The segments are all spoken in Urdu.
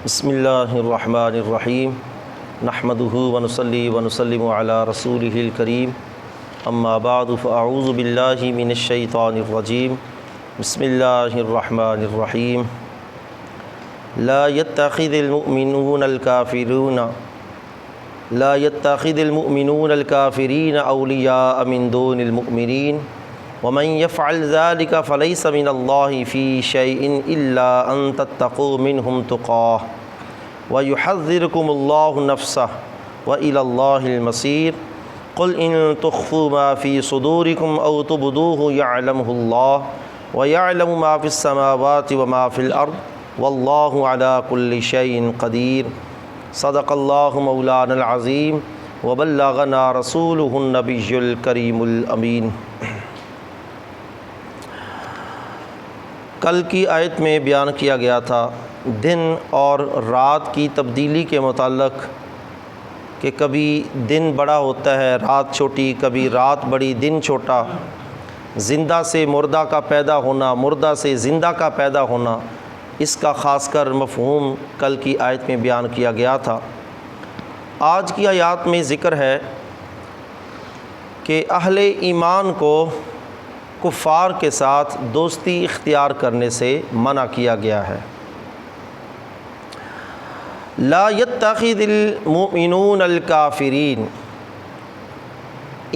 بسم اللہ الرحمن الرحیم نحمدہ ونصلی ونسلم علی رسولہ الکریم اما بعد فاعوذ باللہ من الشیطان الرجیم بسم اللہ الرحمن الرحیم لا يتخذ المؤمنون الكافرین اولیاء من دون المؤمنین ومن يفعل ذلك فليس من الله في شيء إلا أن تتقوا منهم تقاه ويحذركم الله نفسه وإلى الله المصير قل إن تخفوا ما في صدوركم أو تبدوه يعلمه الله ويعلم ما في السماوات وما في الأرض والله على كل شيء قدير صدق الله مولانا العظيم وبلغنا رسوله النبي الكريم الأمين۔ کل کی آیت میں بیان کیا گیا تھا دن اور رات کی تبدیلی کے متعلق کہ کبھی دن بڑا ہوتا ہے رات چھوٹی، کبھی رات بڑی دن چھوٹا، زندہ سے مردہ کا پیدا ہونا، مردہ سے زندہ کا پیدا ہونا، اس کا خاص کر مفہوم کل کی آیت میں بیان کیا گیا تھا۔ آج کی آیات میں ذکر ہے کہ اہل ایمان کو کفار کے ساتھ دوستی اختیار کرنے سے منع کیا گیا ہے۔ لا يتخذ المؤمنون الکافرین،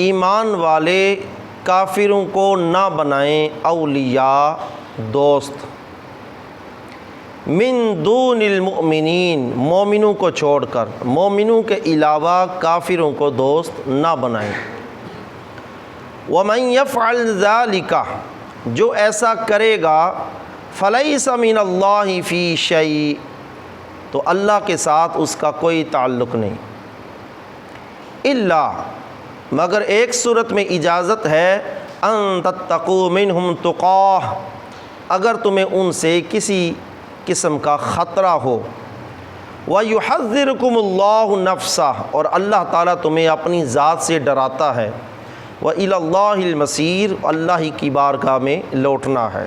ایمان والے کافروں کو نہ بنائیں اولیاء دوست، من دون المؤمنین مومنوں کو چھوڑ کر، مومنوں کے علاوہ کافروں کو دوست نہ بنائیں۔ وَمَن يَفْعَلْ ذَلِكَ، جو ایسا کرے گا، فَلَيْسَ مِنَ اللَّهِ فِي شَيْءٍ، تو اللہ کے ساتھ اس کا کوئی تعلق نہیں، الا مگر ایک صورت میں اجازت ہے، ان تتقوا منہم تقاہ، اگر تمہیں ان سے کسی قسم کا خطرہ ہو، وَيُحَذِّرُكُمُ اللَّهُ نَفْسَهُ، اور اللہ تعالیٰ تمہیں اپنی ذات سے ڈراتا ہے، وَإِلَى اللَّهِ الْمَصِيرُ، اللہ ہی کی بارگاہ میں لوٹنا ہے۔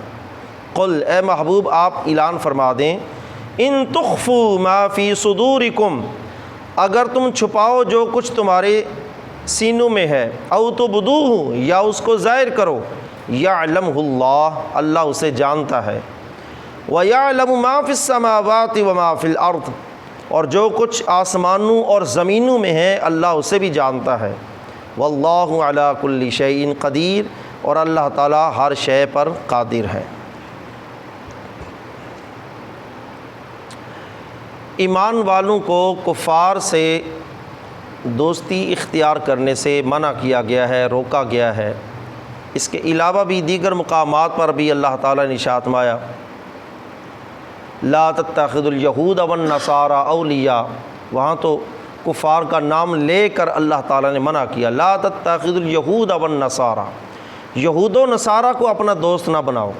قل، اے محبوب آپ اعلان فرما دیں، ان تخفوا ما فی صدورکم، اگر تم چھپاؤ جو کچھ تمہارے سینوں میں ہے، او تبدوہ، یا اس کو ظاہر کرو، یعلمہ اللہ، اللہ اسے جانتا ہے، ویعلم ما فی السماوات وما فی الارض، اور جو کچھ آسمانوں اور زمینوں میں ہے اللہ اسے بھی جانتا ہے، واللہ علی کل شیء قدیر، اور اللہ تعالیٰ ہر شے پر قادر ہے۔ ایمان والوں کو کفار سے دوستی اختیار کرنے سے منع کیا گیا ہے، روکا گیا ہے۔ اس کے علاوہ بھی دیگر مقامات پر بھی اللہ تعالیٰ نے ارشاد فرمایا، لا تتخذوا الیہود والنصارى اولیاء، وہاں تو کفار کا نام لے کر اللہ تعالیٰ نے منع کیا، لا تتخذوا الیہود والنصارى، یہود و نصارہ کو اپنا دوست نہ بناؤ،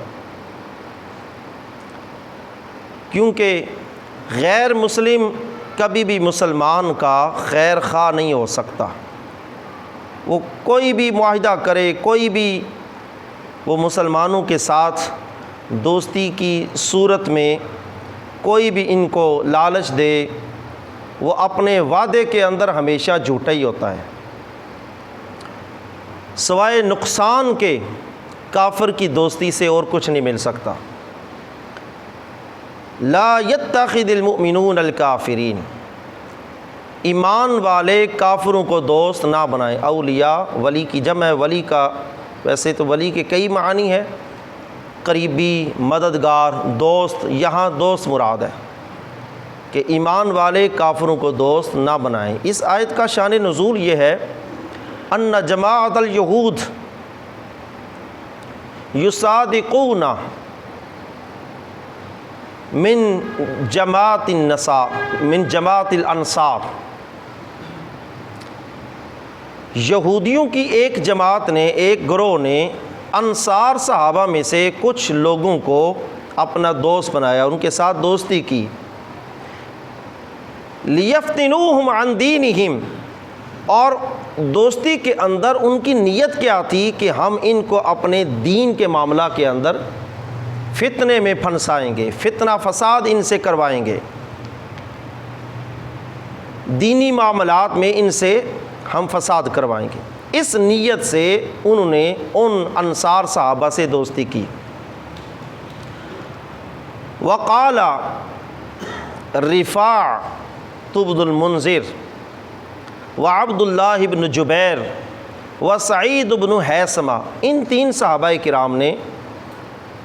کیونکہ غیر مسلم کبھی بھی مسلمان کا خیر خواہ نہیں ہو سکتا۔ وہ کوئی بھی معاہدہ کرے، کوئی بھی وہ مسلمانوں کے ساتھ دوستی کی صورت میں کوئی بھی ان کو لالچ دے، وہ اپنے وعدے کے اندر ہمیشہ جھوٹا ہی ہوتا ہے، سوائے نقصان کے کافر کی دوستی سے اور کچھ نہیں مل سکتا۔ لا يتخذ المؤمنون الکافرین، ایمان والے کافروں کو دوست نہ بنائیں۔ اولیاء ولی کی جمع ہے، ولی کا ویسے تو ولی کے کئی معنی ہے، قریبی، مددگار، دوست، یہاں دوست مراد ہے کہ ایمان والے کافروں کو دوست نہ بنائیں۔ اس آیت کا شان نزول یہ ہے، ان جماعت الیہود یصادقون من جماعت الانصار، یہودیوں کی ایک جماعت نے، ایک گروہ نے انصار صحابہ میں سے کچھ لوگوں کو اپنا دوست بنایا، ان کے ساتھ دوستی کی، لیفتنوہم عن دینہم، اور دوستی کے اندر ان کی نیت کیا تھی کہ ہم ان کو اپنے دین کے معاملہ کے اندر فتنے میں پھنسائیں گے، فتنہ فساد ان سے کروائیں گے۔ دینی معاملات میں ان سے ہم فساد کروائیں گے۔ اس نیت سے انہوں نے ان انصار صحابہ سے دوستی کی۔ وقال رفاع بن المنذر وعبد اللہ بن جبیر وسعید بن حیثمہ، ان تین صحابہ کرام نے،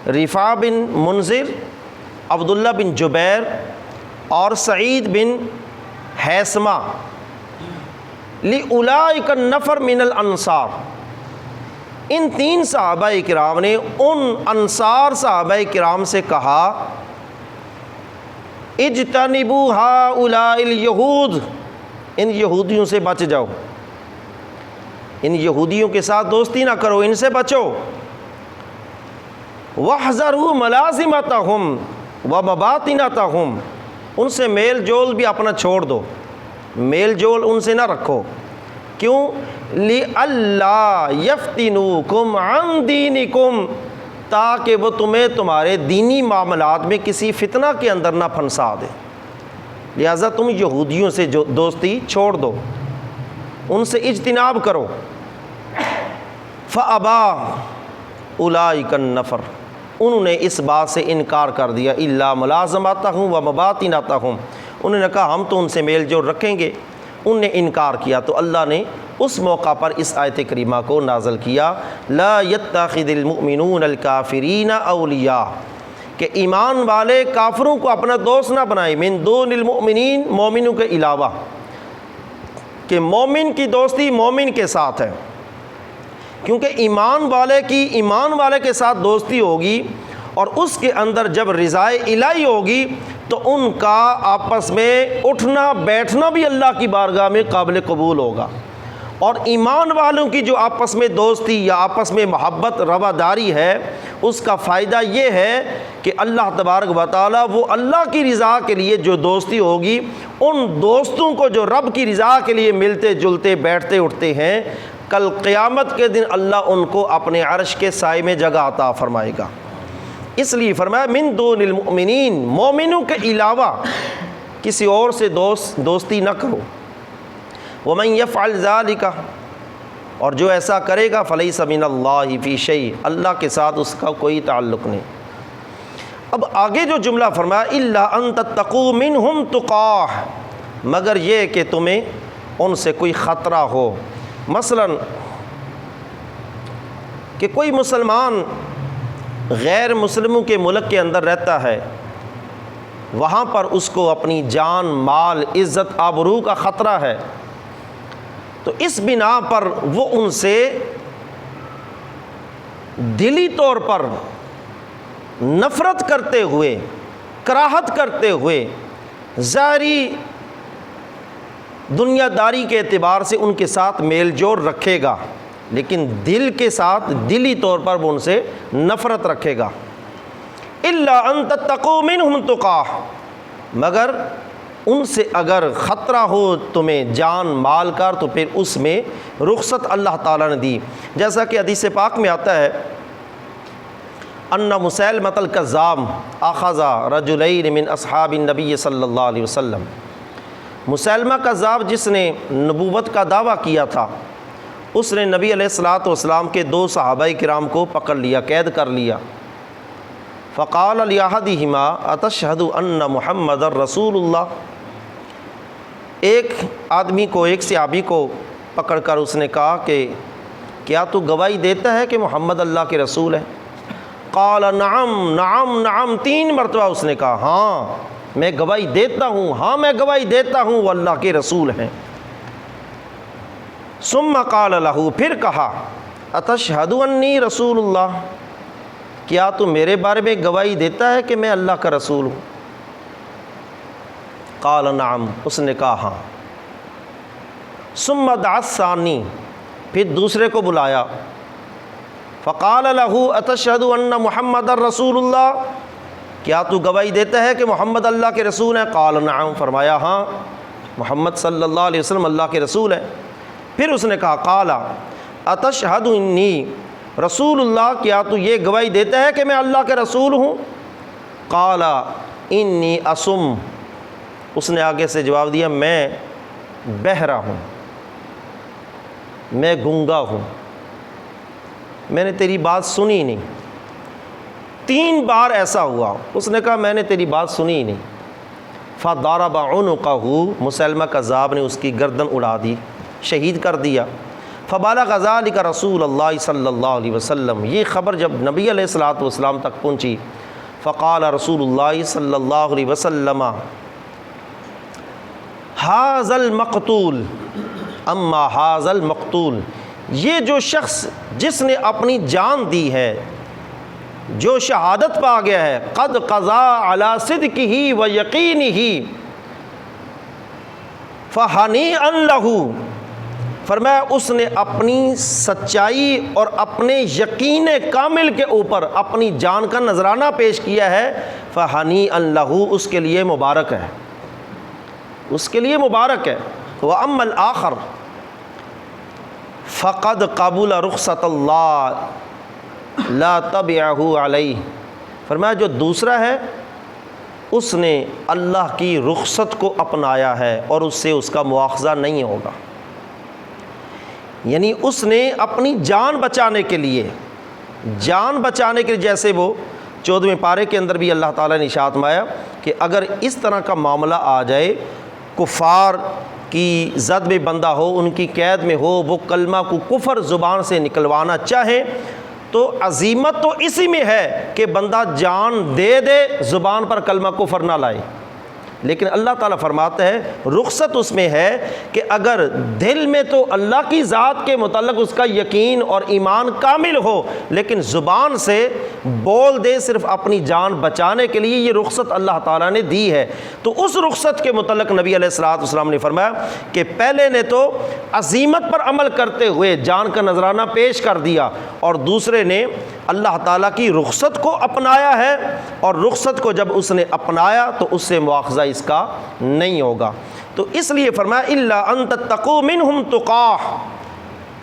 رفاع بن منذر، عبداللہ بن جبیر اور سعید بن حیثمہ، لِأُولَٰئِكَ النَّفَرْ مِنَ الْأَنصَارِ، ان تین صحابہ کرام نے ان انصار صحابہ کرام سے کہا اجتنبوا هؤلاء اليہود، ان یہودیوں سے بچ جاؤ، ان یہودیوں کے ساتھ دوستی نہ کرو، ان سے بچو۔ وَاحْذَرُوا مَلَازِمَتَهُمْ وَمَبَاطِنَتَهُمْ، ان سے میل جول بھی اپنا چھوڑ دو، میل جول ان سے نہ رکھو۔ کیوں؟ لِأَلَّا يَفْتِنُوكُمْ عَنْ دِينِكُمْ، تاکہ وہ تمہیں تمہارے دینی معاملات میں کسی فتنہ کے اندر نہ پھنسا دے، لہٰذا تم یہودیوں سے جو دوستی چھوڑ دو، ان سے اجتناب کرو۔ فَأَبَا أُولَٰئِكَ النَّفَرْ، انہوں نے اس بات سے انکار کر دیا، إِلَّا مُلَازَمَتَهُمْ وَمَبَاطِنَتَهُمْ، انہوں نے کہا ہم تو ان سے میل جول رکھیں گے، ان نے انکار کیا۔ تو اللہ نے اس موقع پر اس آیت کریمہ کو نازل کیا، لا يتخذ المؤمنون الکافرین اولیاء، کہ ایمان والے کافروں کو اپنا دوست نہ بنائے، من دون المؤمنین، مومنوں کے علاوہ، کہ مومن کی دوستی مومن کے ساتھ ہے، کیونکہ ایمان والے کے ساتھ دوستی ہوگی اور اس کے اندر جب رضائے الہی ہوگی تو ان کا آپس میں اٹھنا بیٹھنا بھی اللہ کی بارگاہ میں قابل قبول ہوگا۔ اور ایمان والوں کی جو آپس میں دوستی یا آپس میں محبت رواداری ہے، اس کا فائدہ یہ ہے کہ اللہ تبارک و تعالیٰ وہ اللہ کی رضا کے لیے جو دوستی ہوگی، ان دوستوں کو جو رب کی رضا کے لیے ملتے جلتے بیٹھتے اٹھتے ہیں، کل قیامت کے دن اللہ ان کو اپنے عرش کے سائے میں جگہ عطا فرمائے گا۔ اس لیے فرمایا من دون المؤمنین، مومنوں کے علاوہ کسی اور سے دوستی نہ کرو۔ ومن یفعل ذلک، اور جو ایسا کرے گا فلیس من اللہ فی شیء، اللہ کے ساتھ اس کا کوئی تعلق نہیں۔ اب آگے جو جملہ فرمایا الا ان تتقوا منہم تقاہ، مگر یہ کہ تمہیں ان سے کوئی خطرہ ہو، مثلا کہ کوئی مسلمان غیر مسلموں کے ملک کے اندر رہتا ہے، وہاں پر اس کو اپنی جان مال عزت آبرو کا خطرہ ہے، تو اس بنا پر وہ ان سے دلی طور پر نفرت کرتے ہوئے، کراہت کرتے ہوئے، ظاہری دنیا داری کے اعتبار سے ان کے ساتھ میل جول رکھے گا، لیکن دل کے ساتھ دلی طور پر وہ ان سے نفرت رکھے گا۔ الا ان تتقوا منہم تقاہ، مگر ان سے اگر خطرہ ہو تمہیں جان مال کا تو پھر اس میں رخصت اللہ تعالیٰ نے دی، جیسا کہ حدیث پاک میں آتا ہے ان مسیلمۃ الکذاب اخذ رجلین من اصحاب النبی صلی اللہ علیہ وسلم، مسیلمہ کذاب جس نے نبوت کا دعویٰ کیا تھا، اس نے نبی علیہ الصلوۃ والسلام کے دو صحابہ کرام کو پکڑ لیا، قید کر لیا۔ فقال لأحدہما اتشہد ان محمد رسول اللہ، ایک آدمی کو، ایک صحابی کو پکڑ کر اس نے کہا کہ کیا تو گواہی دیتا ہے کہ محمد اللہ کے رسول ہے؟ قال نعم نعم نعم، 3 مرتبہ اس نے کہا ہاں میں گواہی دیتا ہوں، ہاں میں گواہی دیتا ہوں وہ اللہ کے رسول ہیں۔ ثم قال له، پھر کہا اتشہد انی رسول اللہ، کیا تو میرے بارے میں گواہی دیتا ہے کہ میں اللہ کا رسول ہوں؟ قال نعم، اس نے کہا ہاں۔ ثم دعا الثانی، پھر دوسرے کو بلایا، فقال له اتشہد ان محمد رسول اللہ، کیا تو گواہی دیتا ہے کہ محمد اللہ کے رسول ہیں؟ قال نعم، فرمایا ہاں محمد صلی اللہ علیہ وسلم اللہ کے رسول ہیں۔ پھر اس نے کہا قال اتشہد انی رسول اللہ، کیا تو یہ گواہی دیتا ہے کہ میں اللہ کے رسول ہوں؟ قال انی اصم، اس نے آگے سے جواب دیا میں بہرا ہوں، میں گنگا ہوں، میں نے تیری بات سنی نہیں۔ 3 بار ایسا ہوا، اس نے کہا میں نے تیری بات سنی ہی نہیں۔ فضرب عنقہ، مسیلمہ کذاب نے اس کی گردن اڑا دی، شہید کر دیا۔ فبلغ ذلک رسول اللہ صلی اللہ علیہ وسلم، یہ خبر جب نبی علیہ الصلوۃ والسلام تک پہنچی، فقال رسول اللہ صلی اللہ علیہ وسلم ھذا المقتول اما ھذا المقتول، یہ جو شخص جس نے اپنی جان دی ہے، جو شہادت پا گیا ہے، قد قضا علی صدقہ و یقینہ فہنیئا لہ، فرمایا اس نے اپنی سچائی اور اپنے یقین کامل کے اوپر اپنی جان کا نذرانہ پیش کیا ہے، فہنیئا لہ، اس کے لیے مبارک ہے، اس کے لیے مبارک ہے۔ وَأَمَّا الْآخَرُ فَقَدْ قَبُلَ رُخْصَةَ اللَّهِ لَا تَبِعَهُ عَلَيْهِ، فرمایا جو دوسرا ہے اس نے اللہ کی رخصت کو اپنایا ہے اور اس سے اس کا مواخذہ نہیں ہوگا، یعنی اس نے اپنی جان بچانے کے لیے، جیسے وہ 14ویں پارے کے اندر بھی اللہ تعالیٰ نے ارشاد فرمایا کہ اگر اس طرح کا معاملہ آ جائے، کفار کی زد میں بندہ ہو، ان کی قید میں ہو، وہ کلمہ کو کفر زبان سے نکلوانا چاہے، تو عزیمت تو اسی میں ہے کہ بندہ جان دے دے، زبان پر کلمہ کفر نہ لائے۔ لیکن اللہ تعالیٰ فرماتا ہے رخصت اس میں ہے کہ اگر دل میں تو اللہ کی ذات کے متعلق اس کا یقین اور ایمان کامل ہو، لیکن زبان سے بول دے صرف اپنی جان بچانے کے لیے، یہ رخصت اللہ تعالیٰ نے دی ہے۔ تو اس رخصت کے متعلق نبی علیہ الصلوۃ والسلام نے فرمایا کہ پہلے نے تو عزیمت پر عمل کرتے ہوئے جان کا نذرانہ پیش کر دیا، اور دوسرے نے اللہ تعالیٰ کی رخصت کو اپنایا ہے، اور رخصت کو جب اس نے اپنایا تو اس سے مواخذہ اس کا نہیں ہوگا۔ تو اس لیے فرمایا الا ان تتقوا منہم تقاہ،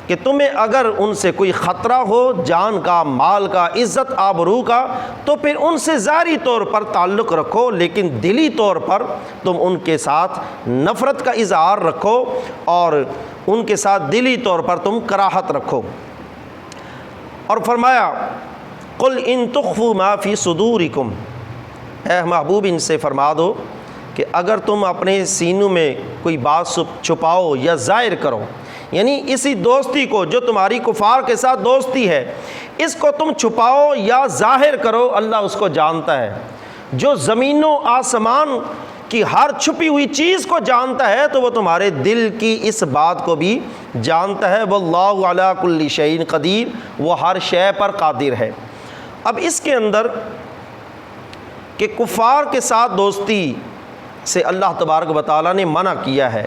کہ تمہیں اگر ان سے کوئی خطرہ ہو، جان کا، مال کا، عزت آبرو کا، تو پھر ان سے ظاہری طور پر تعلق رکھو، لیکن دلی طور پر تم ان کے ساتھ نفرت کا اظہار رکھو، اور ان کے ساتھ دلی طور پر تم کراہت رکھو۔ اور فرمایا قل ان تخفوا ما فی صدورکم، اے محبوب ان سے فرما دو کہ اگر تم اپنے سینوں میں کوئی بات چھپاؤ یا ظاہر کرو، یعنی اسی دوستی کو جو تمہاری کفار کے ساتھ دوستی ہے، اس کو تم چھپاؤ یا ظاہر کرو، اللہ اس کو جانتا ہے۔ جو زمین و آسمان کی ہر چھپی ہوئی چیز کو جانتا ہے، تو وہ تمہارے دل کی اس بات کو بھی جانتا ہے۔ واللہ علی کل شیء قدیر، وہ ہر شے پر قادر ہے۔ اب اس کے اندر کہ کفار کے ساتھ دوستی سے اللہ تبارک و تعالیٰ نے منع کیا ہے،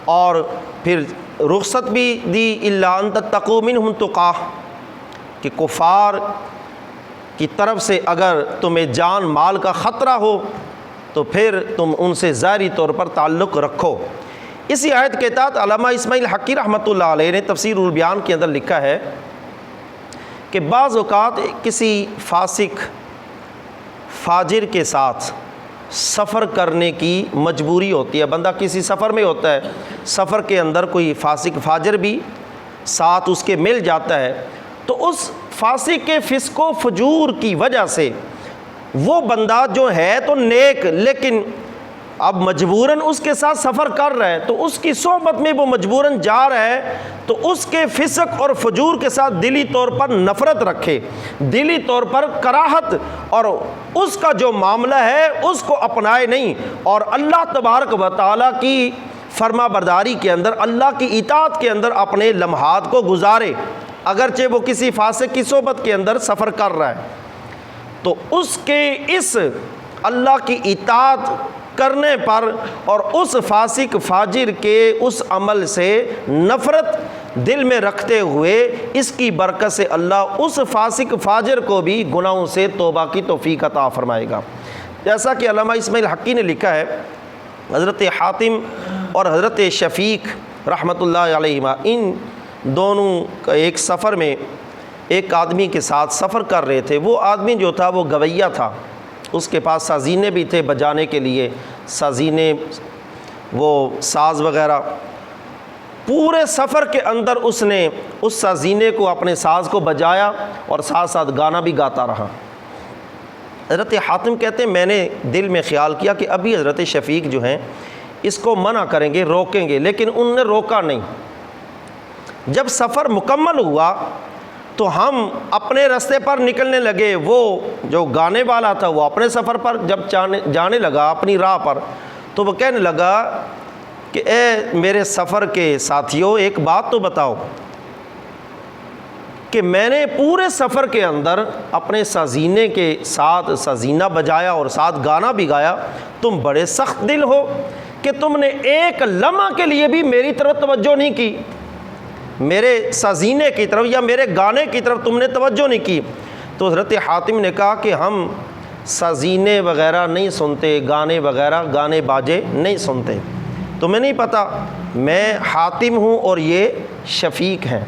اور پھر رخصت بھی دی الا ان تتقوا منہم تقاہ، کہ کفار کی طرف سے اگر تمہیں جان مال کا خطرہ ہو تو پھر تم ان سے ظاہری طور پر تعلق رکھو۔ اسی آیت کے تحت علامہ اسماعیل حقی رحمۃ اللہ علیہ نے تفسیر البیان کے اندر لکھا ہے کہ بعض اوقات کسی فاسق فاجر کے ساتھ سفر کرنے کی مجبوری ہوتی ہے، بندہ کسی سفر میں ہوتا ہے، سفر کے اندر کوئی فاسق فاجر بھی ساتھ اس کے مل جاتا ہے، تو اس فاسق کے فسق و فجور کی وجہ سے وہ بندہ جو ہے تو نیک، لیکن اب مجبوراً اس کے ساتھ سفر کر رہا ہے، تو اس کی صحبت میں وہ مجبوراً جا رہا ہے، تو اس کے فسق اور فجور کے ساتھ دلی طور پر نفرت رکھے، دلی طور پر کراہت، اور اس کا جو معاملہ ہے اس کو اپنائے نہیں، اور اللہ تبارک و تعالیٰ کی فرما برداری کے اندر، اللہ کی اطاعت کے اندر اپنے لمحات کو گزارے، اگرچہ وہ کسی فاسق کی صحبت کے اندر سفر کر رہا ہے، تو اس کے اس اللہ کی اطاعت کرنے پر اور اس فاسق فاجر کے اس عمل سے نفرت دل میں رکھتے ہوئے، اس کی برکت سے اللہ اس فاسق فاجر کو بھی گناہوں سے توبہ کی توفیق عطا فرمائے گا۔ جیسا کہ علامہ اسماعیل حقی نے لکھا ہے، حضرت حاتم اور حضرت شفیق رحمۃ اللہ علیہما، ان دونوں کا ایک سفر میں ایک آدمی کے ساتھ سفر کر رہے تھے۔ وہ آدمی جو تھا وہ گویہ تھا، اس کے پاس سازینے بھی تھے بجانے کے لیے، سازینے وہ ساز وغیرہ، پورے سفر کے اندر اس نے اس سازینے کو اپنے ساز کو بجایا اور ساتھ ساتھ گانا بھی گاتا رہا۔ حضرت حاتم کہتے ہیں میں نے دل میں خیال کیا کہ ابھی حضرت شفیق جو ہیں اس کو منع کریں گے، روکیں گے، لیکن ان نے روکا نہیں۔ جب سفر مکمل ہوا تو ہم اپنے راستے پر نکلنے لگے، وہ جو گانے والا تھا وہ اپنے سفر پر جب جانے لگا اپنی راہ پر، تو وہ کہنے لگا کہ اے میرے سفر کے ساتھیوں، ایک بات تو بتاؤ کہ میں نے پورے سفر کے اندر اپنے سازینے کے ساتھ سازینہ بجایا اور ساتھ گانا بھی گایا، تم بڑے سخت دل ہو کہ تم نے ایک لمحہ کے لیے بھی میری طرف توجہ نہیں کی، میرے سازینے کی طرف یا میرے گانے کی طرف تم نے توجہ نہیں کی۔ تو حضرت حاتم نے کہا کہ ہم سازینے وغیرہ نہیں سنتے، گانے وغیرہ، گانے باجے نہیں سنتے، تمہیں نہیں پتہ میں حاتم ہوں اور یہ شفیق ہیں۔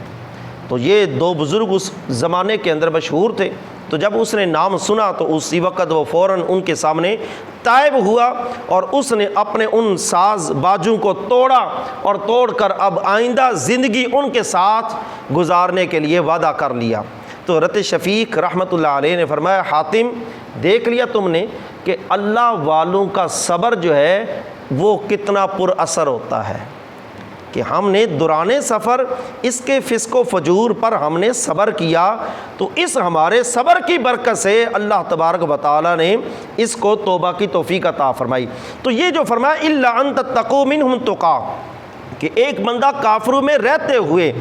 تو یہ دو بزرگ اس زمانے کے اندر مشہور تھے، تو جب اس نے نام سنا تو اسی وقت وہ فوراً ان کے سامنے تائب ہوا اور اس نے اپنے ان ساز باجوں کو توڑا اور توڑ کر اب آئندہ زندگی ان کے ساتھ گزارنے کے لیے وعدہ کر لیا۔ تو حضرت شفیق رحمۃ اللہ علیہ نے فرمایا حاتم دیکھ لیا تم نے کہ اللہ والوں کا صبر جو ہے وہ کتنا پر اثر ہوتا ہے، کہ ہم نے دوران سفر اس کے فسق و فجور پر ہم نے صبر کیا، تو اس ہمارے صبر کی برکت سے اللہ تبارک و تعالیٰ نے اس کو توبہ کی توفیق عطا فرمائی۔ تو یہ جو فرمایا الا ان تتقوا منهم تقا، کہ ایک بندہ کافروں میں رہتے ہوئے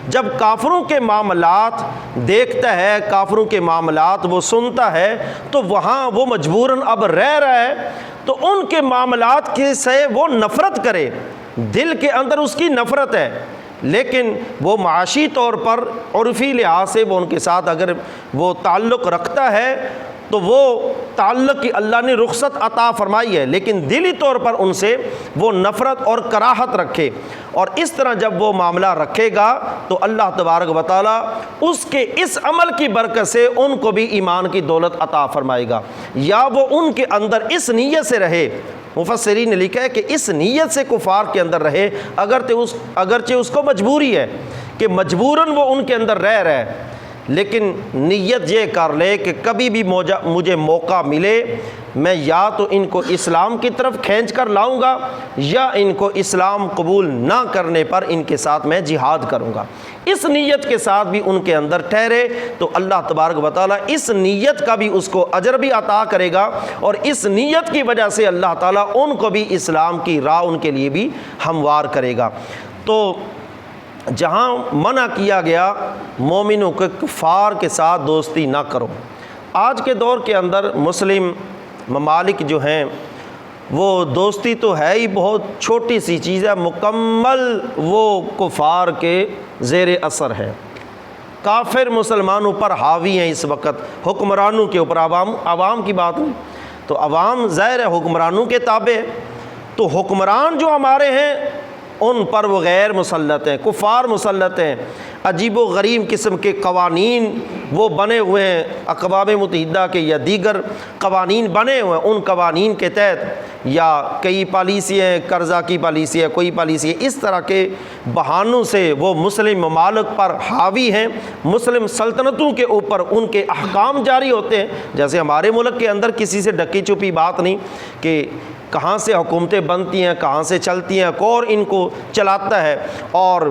جب کافروں کے معاملات دیکھتا ہے، کافروں کے معاملات وہ سنتا ہے، تو وہاں وہ مجبوراً اب رہ رہا ہے، تو ان کے معاملات کے سے وہ نفرت کرے، دل کے اندر اس کی نفرت ہے، لیکن وہ معاشی طور پر عرفی لحاظ سے وہ ان کے ساتھ اگر وہ تعلق رکھتا ہے تو وہ تعلق کی اللہ نے رخصت عطا فرمائی ہے، لیکن دلی طور پر ان سے وہ نفرت اور کراہت رکھے، اور اس طرح جب وہ معاملہ رکھے گا تو اللہ تبارک و تعالیٰ اس کے اس عمل کی برکت سے ان کو بھی ایمان کی دولت عطا فرمائے گا، یا وہ ان کے اندر اس نیت سے رہے۔ مفسرین نے لکھا ہے کہ اس نیت سے کفار کے اندر رہے، اگرچہ اس کو مجبوری ہے کہ مجبوراً وہ ان کے اندر رہ رہے، لیکن نیت یہ کر لے کہ کبھی بھی مجھے موقع ملے میں یا تو ان کو اسلام کی طرف کھینچ کر لاؤں گا، یا ان کو اسلام قبول نہ کرنے پر ان کے ساتھ میں جہاد کروں گا۔ اس نیت کے ساتھ بھی ان کے اندر ٹھہرے تو اللہ تبارک و تعالیٰ اس نیت کا بھی اس کو اجر بھی عطا کرے گا، اور اس نیت کی وجہ سے اللہ تعالیٰ ان کو بھی اسلام کی راہ ان کے لیے بھی ہموار کرے گا۔ تو جہاں منع کیا گیا مومنوں کے کفار کے ساتھ دوستی نہ کرو، آج کے دور کے اندر مسلم ممالک جو ہیں وہ دوستی تو ہے ہی بہت چھوٹی سی چیز ہے، مکمل وہ کفار کے زیر اثر ہے، کافر مسلمانوں پر حاوی ہیں اس وقت، حکمرانوں کے اوپر، عوام کی بات نہیں، تو عوام ظاہر ہے حکمرانوں کے تابع ہے، تو حکمران جو ہمارے ہیں ان پر وہ غیر مسلط ہیں، کفار مسلط ہیں، عجیب و غریب قسم کے قوانین وہ بنے ہوئے ہیں، اقوام متحدہ کے یا دیگر قوانین بنے ہوئے ہیں، ان قوانین کے تحت یا کئی پالیسی ہیں، قرضہ کی پالیسی ہے، کوئی پالیسی ہے، اس طرح کے بہانوں سے وہ مسلم ممالک پر حاوی ہیں، مسلم سلطنتوں کے اوپر ان کے احکام جاری ہوتے ہیں۔ جیسے ہمارے ملک کے اندر کسی سے ڈکی چھپی بات نہیں کہ کہاں سے حکومتیں بنتی ہیں، کہاں سے چلتی ہیں، کون ان کو چلاتا ہے، اور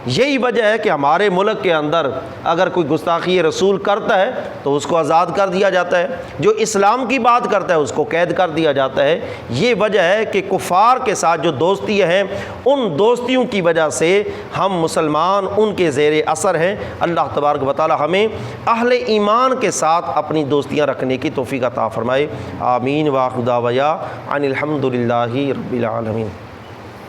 یہی وجہ ہے کہ ہمارے ملک کے اندر اگر کوئی گستاخی رسول کرتا ہے تو اس کو آزاد کر دیا جاتا ہے، جو اسلام کی بات کرتا ہے اس کو قید کر دیا جاتا ہے۔ یہ وجہ ہے کہ کفار کے ساتھ جو دوستی ہیں ان دوستیوں کی وجہ سے ہم مسلمان ان کے زیر اثر ہیں۔ اللہ تبارک و تعالی ہمیں اہل ایمان کے ساتھ اپنی دوستیاں رکھنے کی توفیق عطا فرمائے۔ آمین۔ وآخر دعوانا ان الحمد للہ رب العالمین۔